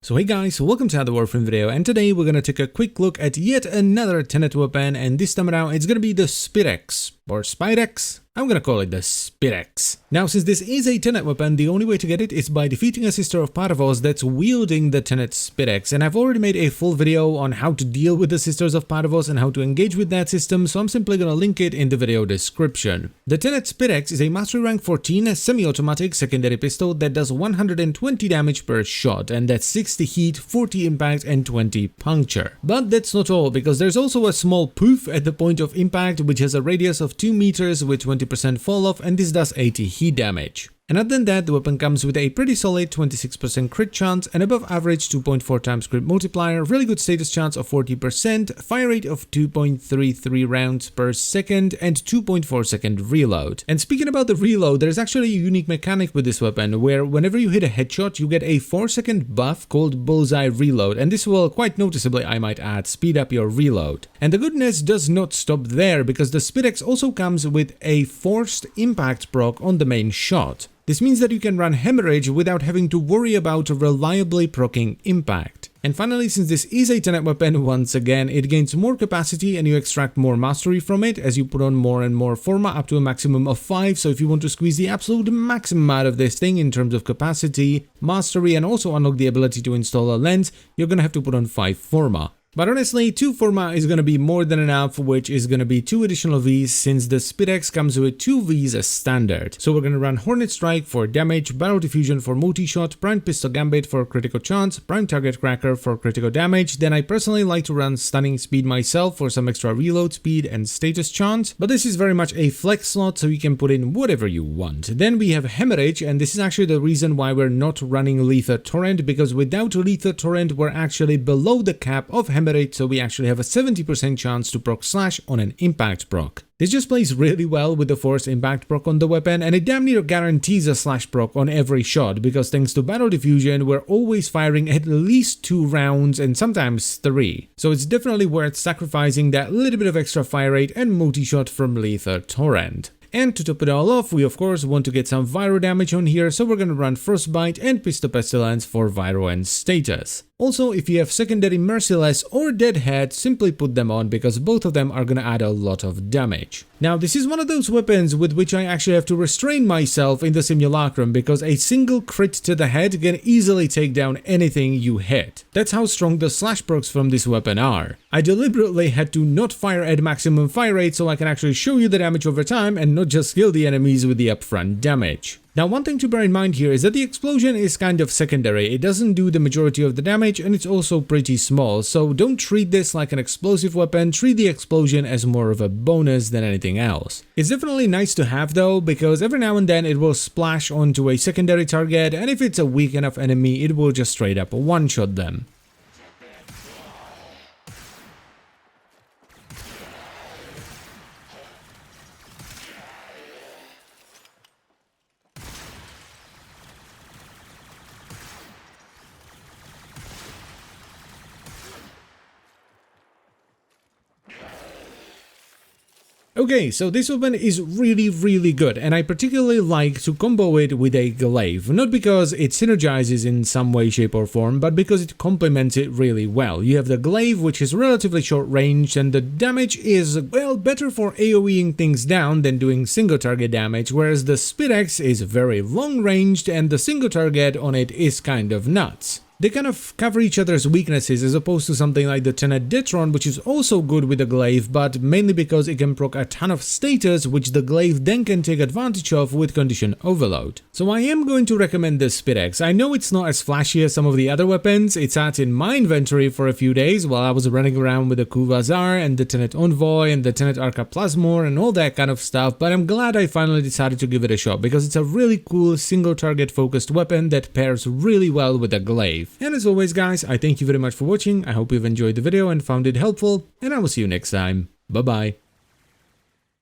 So hey guys, welcome to another Warframe video, and today we're gonna take a quick look at yet another Tenet weapon, and this time around it's gonna be the Spirex, or Spirex? I'm gonna call it the Spirex. Now, since this is a Tenet weapon, the only way to get it is by defeating a sister of Parvos that's wielding the Tenet Spirex, and I've already made a full video on how to deal with the sisters of Parvos and how to engage with that system, so I'm simply gonna link it in the video description. The Tenet Spirex is a mastery rank 14 semi-automatic secondary pistol that does 120 damage per shot, and that's 60 heat, 40 impact, and 20 puncture. But that's not all, because there's also a small poof at the point of impact, which has a radius of 2 meters with 20% fall off, and this does 80 heat damage. And other than that, the weapon comes with a pretty solid 26% crit chance, an above average 2.4 times crit multiplier, really good status chance of 40%, fire rate of 2.33 rounds per second, and 2.4 second reload. And speaking about the reload, there's actually a unique mechanic with this weapon, where whenever you hit a headshot, you get a 4-second buff called bullseye reload, and this will quite noticeably, I might add, speed up your reload. And the goodness does not stop there, because the Spirex also comes with a forced impact proc on the main shot. This means that you can run Hemorrhage without having to worry about reliably proccing impact. And finally, since this is a Tenet weapon, once again, it gains more capacity and you extract more mastery from it as you put on more and more Forma up to a maximum of 5. So if you want to squeeze the absolute maximum out of this thing in terms of capacity, mastery, and also unlock the ability to install a lens, you're gonna have to put on 5 Forma. But honestly, 2 Forma is gonna be more than enough, which is gonna be 2 additional Vs since the Spirex comes with 2 Vs as standard. So we're gonna run Hornet Strike for damage, Barrel Diffusion for multi-shot, Prime Pistol Gambit for critical chance, Prime Target Cracker for critical damage. Then I personally like to run Stunning Speed myself for some extra reload speed and status chance, but this is very much a flex slot, so you can put in whatever you want. Then we have Hemorrhage, and this is actually the reason why we're not running Lethal Torrent, because without Lethal Torrent we're actually below the cap of Hemorrhage, so we actually have a 70% chance to proc slash on an impact proc. This just plays really well with the forced impact proc on the weapon, and it damn near guarantees a slash proc on every shot, because thanks to Barrel Diffusion we're always firing at least 2 rounds and sometimes 3. So it's definitely worth sacrificing that little bit of extra fire rate and multi-shot from Lethal Torrent. And to top it all off, we of course want to get some Viro damage on here, so we're gonna run Frostbite and Pistol Pestilence for Viro and status. Also, if you have secondary Merciless or Deadhead, simply put them on, because both of them are gonna add a lot of damage. Now, this is one of those weapons with which I actually have to restrain myself in the simulacrum, because a single crit to the head can easily take down anything you hit. That's how strong the slash procs from this weapon are. I deliberately had to not fire at maximum fire rate so I can actually show you the damage over time and not just kill the enemies with the upfront damage. Now, one thing to bear in mind here is that the explosion is kind of secondary. It doesn't do the majority of the damage, and it's also pretty small, so don't treat this like an explosive weapon. Treat the explosion as more of a bonus than anything else. It's definitely nice to have though, because every now and then it will splash onto a secondary target, and if it's a weak enough enemy, it will just straight up one-shot them. Okay, so this weapon is really good, and I particularly like to combo it with a glyph, not because it synergizes in some way, shape or form, but because it complements it really well. You have the glyph, which is relatively short range, and the damage is, well, better for AoEing things down than doing single target damage, whereas the Spirex is very long ranged and the single target on it is kind of nuts. They kind of cover each other's weaknesses, as opposed to something like the Tenet Detron, which is also good with the glyph, but mainly because it can proc a ton of status, which the glyph then can take advantage of with condition overload. So I am going to recommend this Spirex. I know it's not as flashy as some of the other weapons. It sat in my inventory for a few days while I was running around with the Kuvazar and the Tenet Envoy and the Tenet Arca Plasmor and all that kind of stuff, but I'm glad I finally decided to give it a shot, because it's a really cool single target focused weapon that pairs really well with the glyph. And as always guys, I thank you very much for watching. I hope you've enjoyed the video and found it helpful, and I will see you next time. Bye bye.